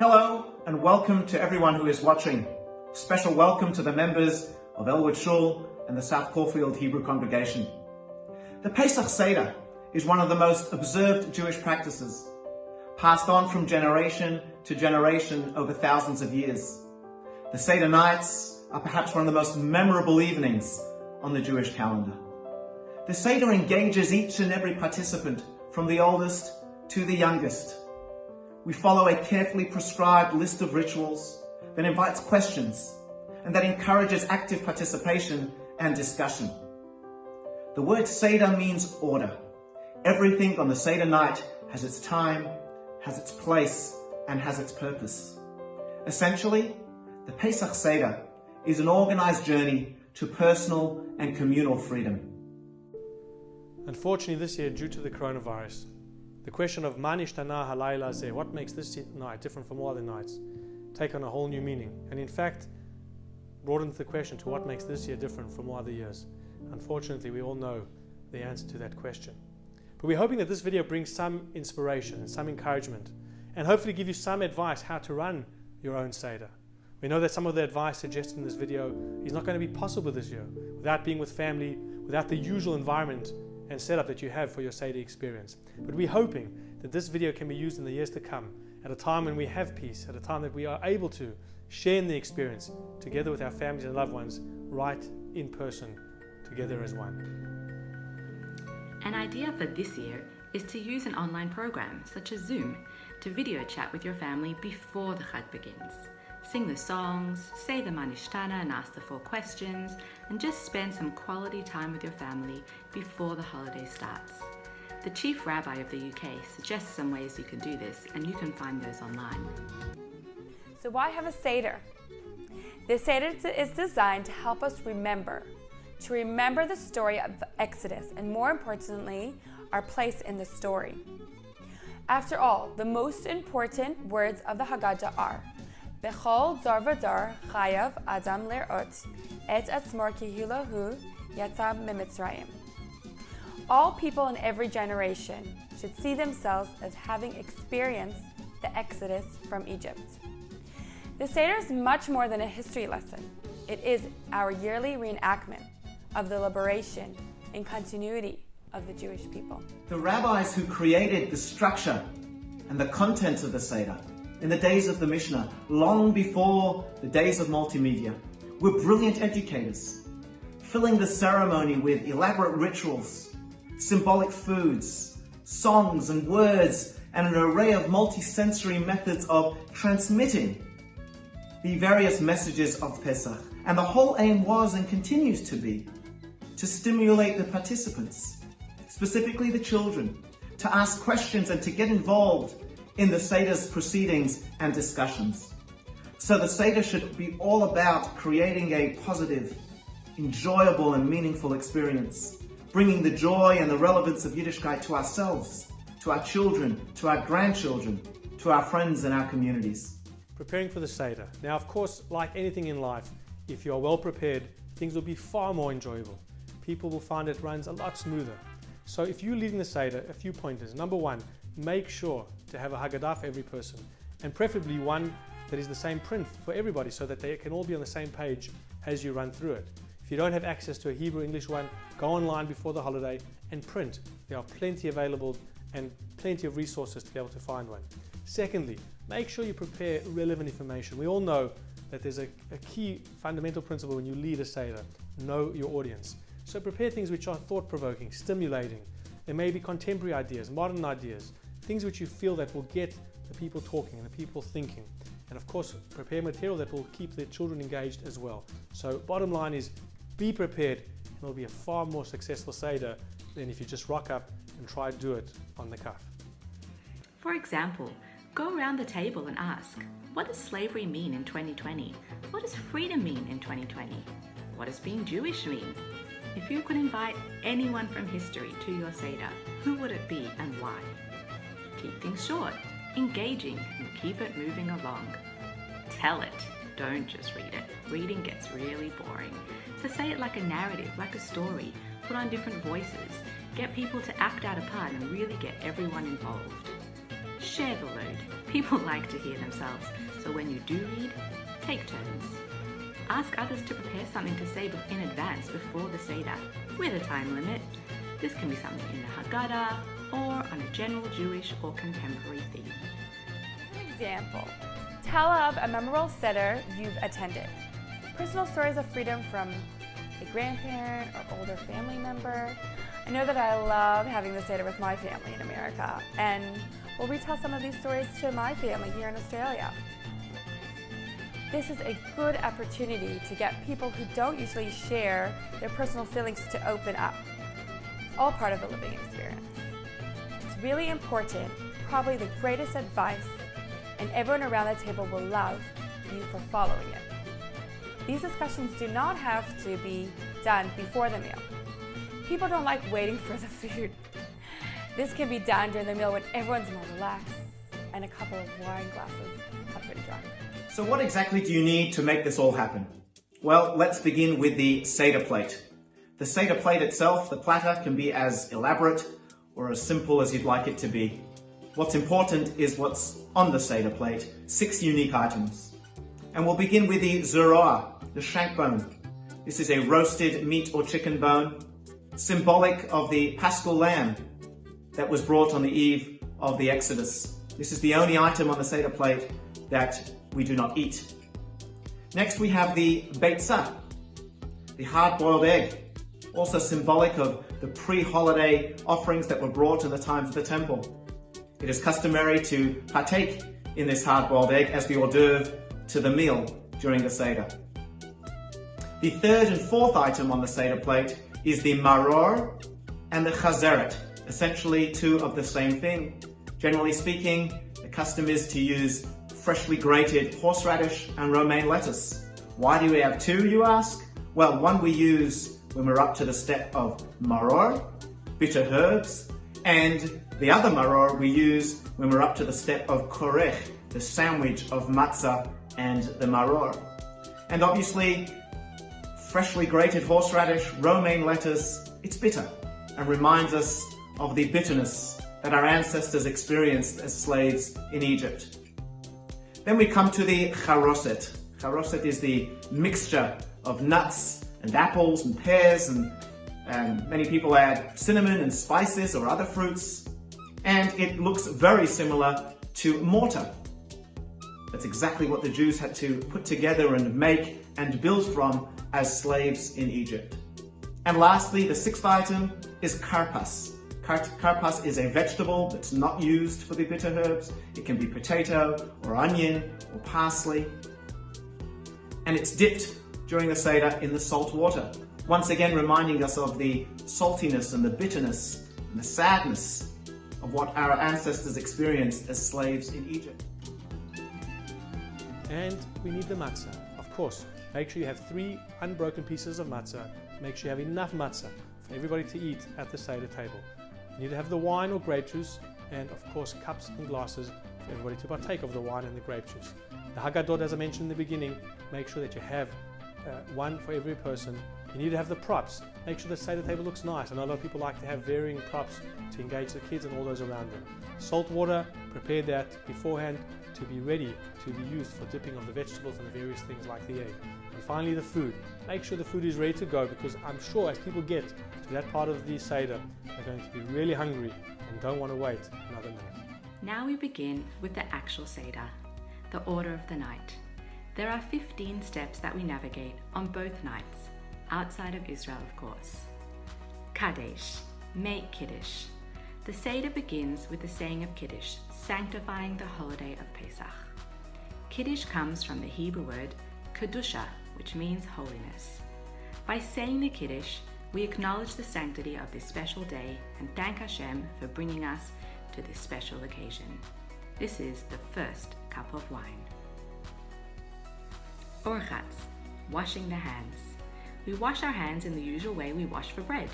Hello and welcome to everyone who is watching. Special welcome to the members of Elwood Shul and the South Caulfield Hebrew congregation. The Pesach Seder is one of the most observed Jewish practices, passed on from generation to generation over thousands of years. The Seder nights are perhaps one of the most memorable evenings on the Jewish calendar. The Seder engages each and every participant, from the oldest to the youngest. We follow a carefully prescribed list of rituals that invites questions and that encourages active participation and discussion. The word Seder means order. Everything on the Seder night has its time, has its place, and has its purpose. Essentially, the Pesach Seder is an organized journey to personal and communal freedom. Unfortunately, this year, due to the coronavirus, the question of Ma nishtana halayla hazeh, what makes this night different from all other nights, take on a whole new meaning, and in fact brought into the question to what makes this year different from all other years. Unfortunately, we all know the answer to that question. But we're hoping that this video brings some inspiration and some encouragement, and hopefully give you some advice how to run your own Seder. We know that some of the advice suggested in this video is not going to be possible this year without being with family, without the usual environment and setup that you have for your Seder experience. But we're hoping that this video can be used in the years to come, at a time when we have peace, at a time that we are able to share in the experience together with our families and loved ones, right in person, together as one. An idea for this year is to use an online program such as Zoom to video chat with your family before the Chag begins. Sing the songs, say the Ma nishtana and ask the 4 questions, and just spend some quality time with your family before the holiday starts. The Chief Rabbi of the UK suggests some ways you can do this, and you can find those online. So why have a Seder? The Seder is designed to help us remember the story of the Exodus, and more importantly, our place in the story. After all, the most important words of the Haggadah are Bechol dar v'dar chayav adam lerot et atzmor kihilu hu yatsa mimitzrayim. All people in every generation should see themselves as having experienced the Exodus from Egypt. The Seder is much more than a history lesson. It is our yearly reenactment of the liberation and continuity of the Jewish people. The rabbis who created the structure and the content of the Seder in the days of the Mishnah, long before the days of multimedia, were brilliant educators, filling the ceremony with elaborate rituals, symbolic foods, songs and words, and an array of multi-sensory methods of transmitting the various messages of Pesach. And the whole aim was, and continues to be, to stimulate the participants, specifically the children, to ask questions and to get involved in the Seder's proceedings and discussions. So the Seder should be all about creating a positive, enjoyable and meaningful experience, bringing the joy and the relevance of Yiddishkeit to ourselves, to our children, to our grandchildren, to our friends and our communities. Preparing for the Seder. Now, of course, like anything in life, if you are well prepared, things will be far more enjoyable. People will find it runs a lot smoother. So if you're leading the Seder, a few pointers. Number 1, make sure to have a Haggadah for every person, and preferably one that is the same print for everybody so that they can all be on the same page as you run through it. If you don't have access to a Hebrew-English one, go online before the holiday and print. There are plenty available and plenty of resources to be able to find one. Secondly, make sure you prepare relevant information. We all know that there's a key fundamental principle when you lead a Seder: know your audience. So prepare things which are thought-provoking, stimulating. There may be contemporary ideas, modern ideas, things which you feel that will get the people talking and the people thinking. And of course, prepare material that will keep the children engaged as well. So bottom line is, be prepared, and it'll be a far more successful Seder than if you just rock up and try to do it on the cuff. For example, go around the table and ask, what does slavery mean in 2020? What does freedom mean in 2020? What does being Jewish mean? If you could invite anyone from history to your Seder, who would it be and why? Keep things short, engaging, and keep it moving along. Tell it, don't just read it. Reading gets really boring. So say it like a narrative, like a story. Put on different voices. Get people to act out a part and really get everyone involved. Share the load. People like to hear themselves, so when you do read, take turns. Ask others to prepare something to say in advance before the Seder, with a time limit. This can be something in the Haggadah or on a general Jewish or contemporary theme. For example, tell of a memorable Seder you've attended. Personal stories of freedom from a grandparent or older family member. I know that I love having the Seder with my family in America, and we'll retell some of these stories to my family here in Australia. This is a good opportunity to get people who don't usually share their personal feelings to open up. It's all part of the living experience. It's really important, probably the greatest advice, and everyone around the table will love you for following it. These discussions do not have to be done before the meal. People don't like waiting for the food. This can be done during the meal when everyone's more relaxed and a couple of wine glasses are pretty drunk. So what exactly do you need to make this all happen? Well, let's begin with the Seder plate. The Seder plate itself, the platter, can be as elaborate or as simple as you'd like it to be. What's important is what's on the Seder plate, 6 unique items. And we'll begin with the zeroah, the shank bone. This is a roasted meat or chicken bone, symbolic of the Paschal lamb that was brought on the eve of the Exodus. This is the only item on the Seder plate that we do not eat. Next we have the beitzah, the hard-boiled egg, also symbolic of the pre-holiday offerings that were brought in the times of the temple. It is customary to partake in this hard-boiled egg as the hors d'oeuvre to the meal during the Seder. The third and fourth item on the Seder plate is the maror and the chazeret, essentially 2 of the same thing. Generally speaking, the custom is to use freshly grated horseradish and romaine lettuce. Why do we have 2, you ask? Well, one we use when we're up to the step of maror, bitter herbs, and the other maror we use when we're up to the step of korech, the sandwich of matzah and the maror. And obviously, freshly grated horseradish, romaine lettuce, it's bitter and reminds us of the bitterness that our ancestors experienced as slaves in Egypt. Then we come to the charoset. Charoset is the mixture of nuts and apples and pears, and many people add cinnamon and spices or other fruits, and it looks very similar to mortar. That's exactly what the Jews had to put together and make and build from as slaves in Egypt. And lastly, the 6th item is karpas. Karpas is a vegetable that's not used for the bitter herbs. It can be potato or onion or parsley. And it's dipped during the Seder in the salt water, once again reminding us of the saltiness and the bitterness and the sadness of what our ancestors experienced as slaves in Egypt. And we need the matzah, of course. Make sure you have 3 unbroken pieces of matzah. Make sure you have enough matzah for everybody to eat at the Seder table. You need to have the wine or grape juice, and of course cups and glasses for everybody to partake of the wine and the grape juice. The Haggadot, as I mentioned in the beginning, make sure that you have one for every person. You need to have the props. Make sure the Seder table looks nice. I know a lot of people like to have varying props to engage the kids and all those around them. Salt water, prepare that beforehand to be ready to be used for dipping of the vegetables and the various things like the egg. And finally, the food. Make sure the food is ready to go, because I'm sure as people get to that part of the Seder, they're going to be really hungry and don't want to wait another minute. Now we begin with the actual Seder, the order of the night. There are 15 steps that we navigate on both nights, outside of Israel of course. Kadesh, make Kiddush. The Seder begins with the saying of Kiddush, sanctifying the holiday of Pesach. Kiddush comes from the Hebrew word kedusha, which means holiness. By saying the Kiddush, we acknowledge the sanctity of this special day and thank Hashem for bringing us to this special occasion. This is the first cup of wine. Orchatz, washing the hands. We wash our hands in the usual way we wash for bread.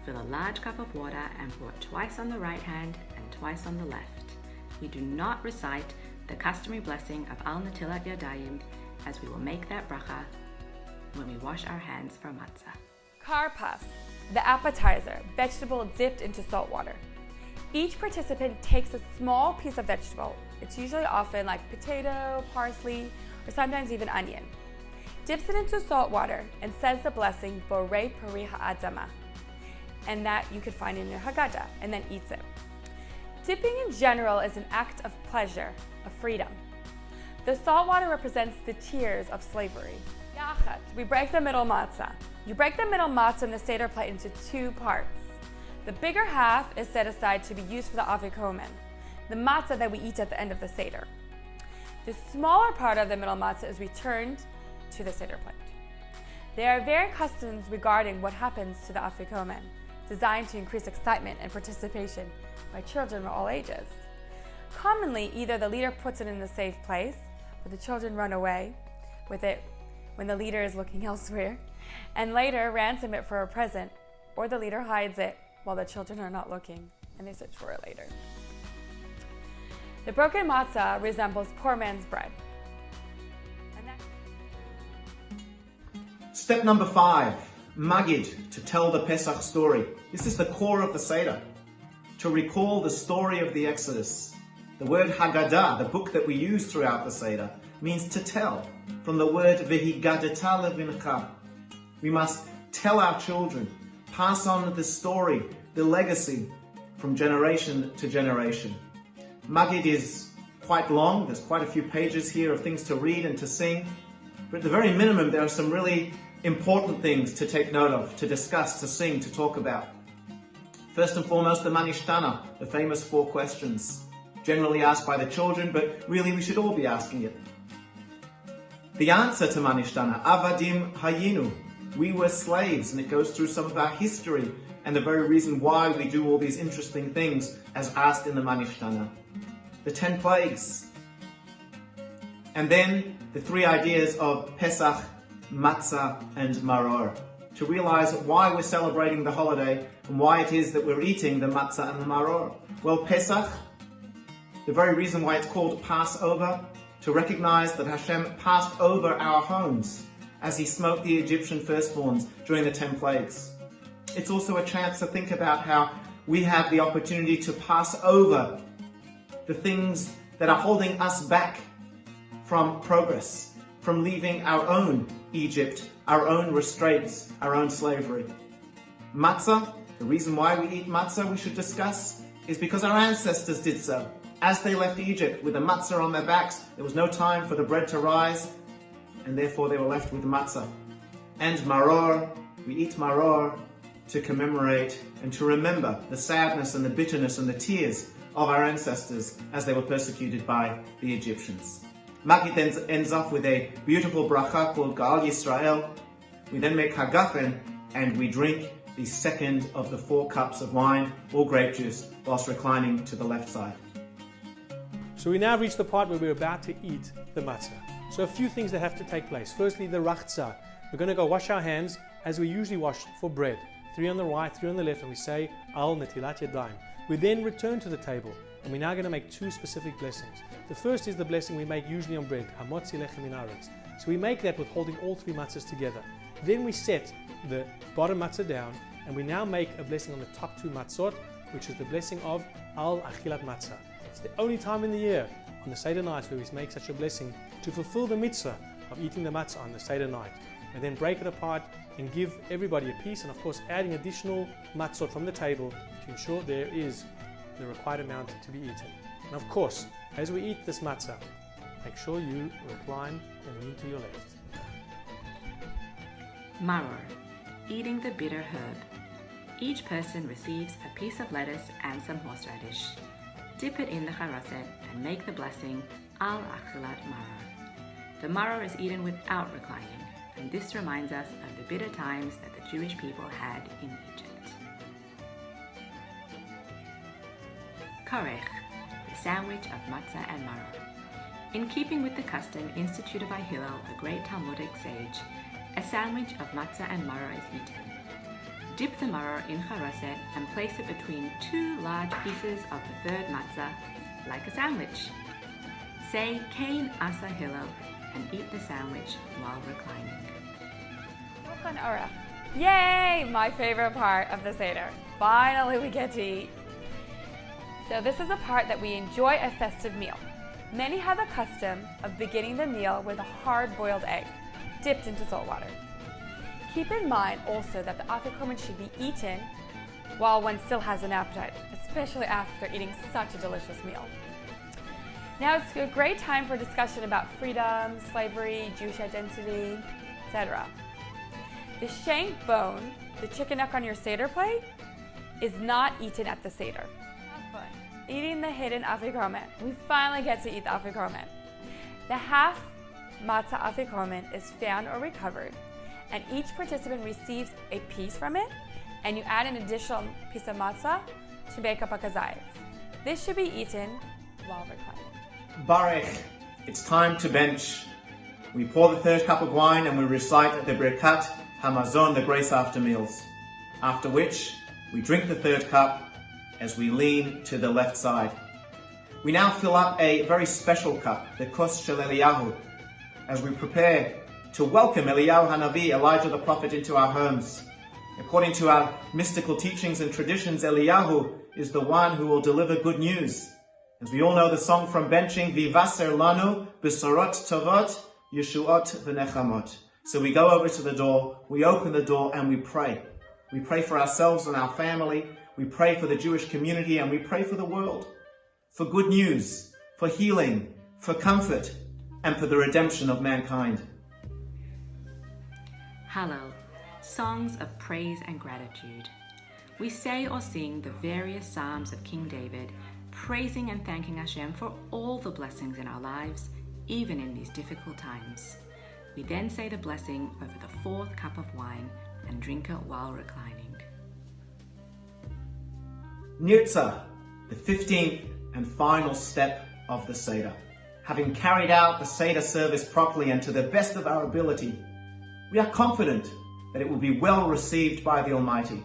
Fill a large cup of water and pour it twice on the right hand and twice on the left. We do not recite the customary blessing of Al Natilat Yadayim, as we will make that bracha when we wash our hands for matzah. Karpas, the appetizer, vegetable dipped into salt water. Each participant takes a small piece of vegetable. It's usually often like potato, parsley, or sometimes even onion. Dips it into salt water and says the blessing, Borei Peri Ha'adama, and that you could find in your Haggadah, and then eats it. Dipping in general is an act of pleasure, of freedom. The salt water represents the tears of slavery. Yachatz, we break the middle matzah. You break the middle matzah in the Seder plate into two parts. The bigger half is set aside to be used for the afikomen, the matzah that we eat at the end of the Seder. The smaller part of the middle matzah is returned to the Seder plate. There are various customs regarding what happens to the afikomen, designed to increase excitement and participation by children of all ages. Commonly, either the leader puts it in a safe place, but the children run away with it when the leader is looking elsewhere, and later ransom it for a present, or the leader hides it while the children are not looking, and they search for it later. The broken matzah resembles poor man's bread. Step number 5, Magid, to tell the Pesach story. This is the core of the Seder, to recall the story of the Exodus. The word Haggadah, the book that we use throughout the Seder, means to tell, from the word Vehigadata levincha. We must tell our children, pass on the story, the legacy, from generation to generation. Magid is quite long, there's quite a few pages here of things to read and to sing, but at the very minimum there are some really important things to take note of, to discuss, to sing, to talk about. First and foremost, the Manishtana, the famous 4 questions, generally asked by the children, but really we should all be asking it. The answer to Manishtana, Avadim Hayinu, we were slaves, and it goes through some of our history and the very reason why we do all these interesting things as asked in the Manishtana. The 10 plagues. And then the 3 ideas of Pesach, Matzah, and Maror, to realize why we're celebrating the holiday and why it is that we're eating the Matzah and the Maror. Well, Pesach, the very reason why it's called Passover, to recognize that Hashem passed over our homes as he smote the Egyptian firstborns during the 10 plagues. It's also a chance to think about how we have the opportunity to pass over the things that are holding us back from progress, from leaving our own Egypt, our own restraints, our own slavery. Matzah, the reason why we eat matzah, we should discuss, is because our ancestors did so. As they left Egypt with the matzah on their backs, there was no time for the bread to rise, and therefore they were left with matzah. And maror, we eat maror to commemorate and to remember the sadness and the bitterness and the tears of our ancestors as they were persecuted by the Egyptians. Magid then ends off with a beautiful bracha called Gal Yisrael. We then make hagafen and we drink the second of the 4 cups of wine or grape juice whilst reclining to the left side. So we now reach the part where we're about to eat the matzah. So a few things that have to take place. Firstly, the rachza. We're going to go wash our hands as we usually wash for bread. 3 on the right, 3 on the left, and we say al netilat yadayim. We then return to the table, and we're now going to make 2 specific blessings. The first is the blessing we make usually on bread, hamotzi lechem min haaretz. So we make that with holding all 3 matzahs together. Then we set the bottom matzah down, and we now make a blessing on the top 2 matzot, which is the blessing of al achilat matzah. It's the only time in the year on the Seder night where we make such a blessing to fulfill the mitzvah of eating the matzah on the Seder night. And then break it apart and give everybody a piece, and of course adding additional matzot from the table to ensure there is the required amount to be eaten. And of course, as we eat this matzah, make sure you recline and lean to your left. Maror, eating the bitter herb. Each person receives a piece of lettuce and some horseradish. Dip it in the charoset and make the blessing al achilat maror. The maror is eaten without reclining, and this reminds us of the bitter times that the Jewish people had in Egypt. Korech, the sandwich of matzah and maror. In keeping with the custom instituted by Hillel, a great Talmudic sage, a sandwich of matzah and maror is eaten. Dip the maror in charoset and place it between 2 large pieces of the 3rd matzah, like a sandwich. Say Kain Asa Hillel and eat the sandwich while reclining. Yay! My favorite part of the Seder. Finally we get to eat. So this is the part that we enjoy a festive meal. Many have a custom of beginning the meal with a hard-boiled egg, dipped into salt water. Keep in mind also that the afikomen should be eaten while one still has an appetite, especially after eating such a delicious meal. Now it's a great time for discussion about freedom, slavery, Jewish identity, etc. The shank bone, the chicken neck on your Seder plate, is not eaten at the Seder. Have fun. Eating the hidden afikomen. We finally get to eat the afikomen. The half matzah afikomen is found or recovered, and each participant receives a piece from it, and you add an additional piece of matzah to make up a kazayis. This should be eaten while reclining. Baruch, it's time to bench. We pour the third cup of wine and we recite the Birkat Hamazon, the grace after meals. After which, we drink the third cup as we lean to the left side. We now fill up a very special cup, the Kos Shel Eliyahu, as we prepare to welcome Eliyahu Hanavi, Elijah the prophet, into our homes. According to our mystical teachings and traditions, Eliyahu is the one who will deliver good news. As we all know the song from benching, Vivaser Lanu Besorot Tovot Yeshuot V'Nechamot. So we go over to the door, we open the door and we pray. We pray for ourselves and our family. We pray for the Jewish community and we pray for the world. For good news, for healing, for comfort, and for the redemption of mankind. Hallel, songs of praise and gratitude. We say or sing the various psalms of King David, praising and thanking Hashem for all the blessings in our lives, even in these difficult times. We then say the blessing over the fourth cup of wine and drink it while reclining. Nirtzah, the 15th and final step of the Seder. Having carried out the Seder service properly and to the best of our ability, we are confident that it will be well received by the Almighty.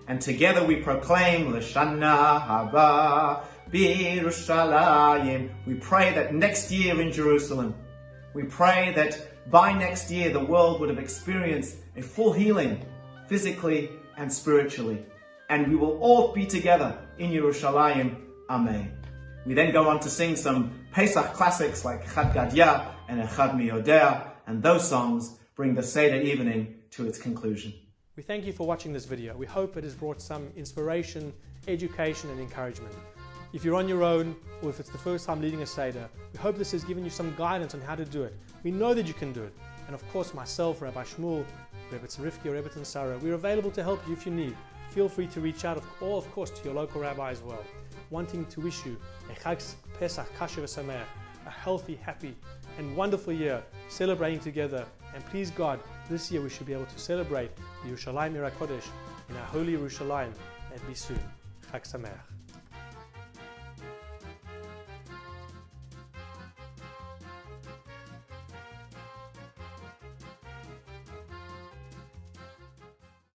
And together we proclaim, L'Shana Haba B'Yerushalayim. We pray that next year in Jerusalem, we pray that by next year the world would have experienced a full healing, physically and spiritually. And we will all be together in Yerushalayim. Amen. We then go on to sing some Pesach classics like Chad Gadya and Echad Mi Yodea, and those songs bring the Seder evening to its conclusion. We thank you for watching this video. We hope it has brought some inspiration, education and encouragement. If you're on your own, or if it's the first time leading a Seder, we hope this has given you some guidance on how to do it. We know that you can do it. And of course, myself, Rabbi Shmuel, Rebbetzin Rivki, or Rebbetzin Sarah, we're available to help you if you need. Feel free to reach out, or of course, to your local rabbi as well, wanting to wish you a Chag Pesach Kasher v'Sameach, a healthy, happy, and wonderful year, celebrating together. And please God, this year we should be able to celebrate the Yerushalayim Ir HaKodesh in our holy Yerushalayim, and be soon. Chag Sameach.